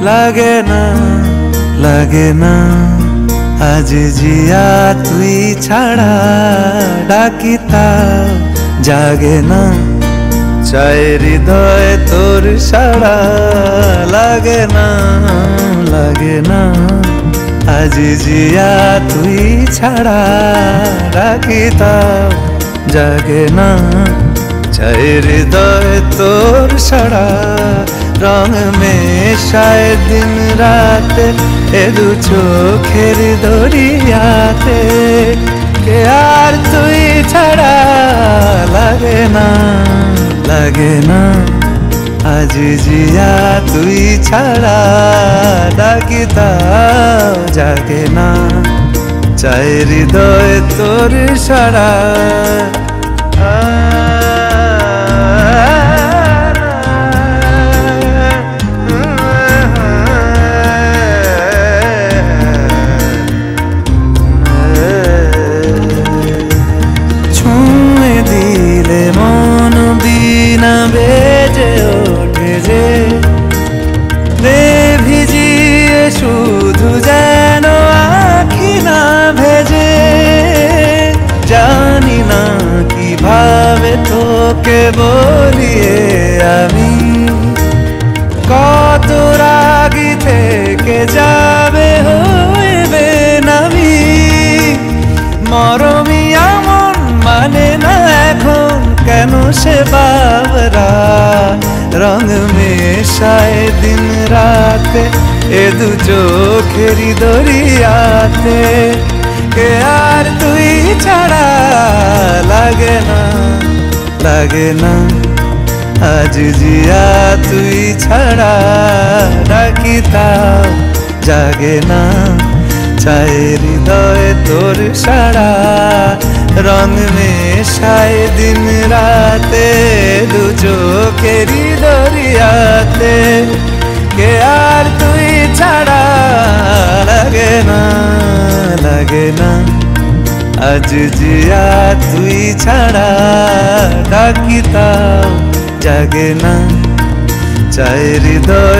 লাগে না আজ জিয়া তুই ছাড়া ডাকি তাও জাগে না চাই হৃদয় তোর সাড়া লাগে না আজ জিয়া তুই ছাড়া ডাকি তাও জাগে না চাই হৃদয় তোর সাড়া रंग में शायद दिन रात ए दू चोखेर दरियाते के यार तुई छड़ा लागे ना आज जिया तुई छड़ा डाकी ताओ जागे ना चाय हृदय तोर साड़ा बेजे ओठे जे रे भिजिए शुधु जेनो आँखि ना भेजे जानी ना कि भावे तोके बोलिए आमी कत रागी थेके जाबे होइबे नामी मरमिया मन माने ना एखोन केनो से बावरा रंग में शायद दिन रात ए दू चोखेरी दरियाते के यार तुई छड़ा लागे ना आज जिया तुई छड़ा डाकी ताओ जागे ना चाय हृदय तोर साड़ा रंग में शायद दिन राते दू चोखेरी दरियाते के यार तुई छड़ा लागे ना आज जिया तुई छड़ा डाकी ताओ जागे ना चाय हृदय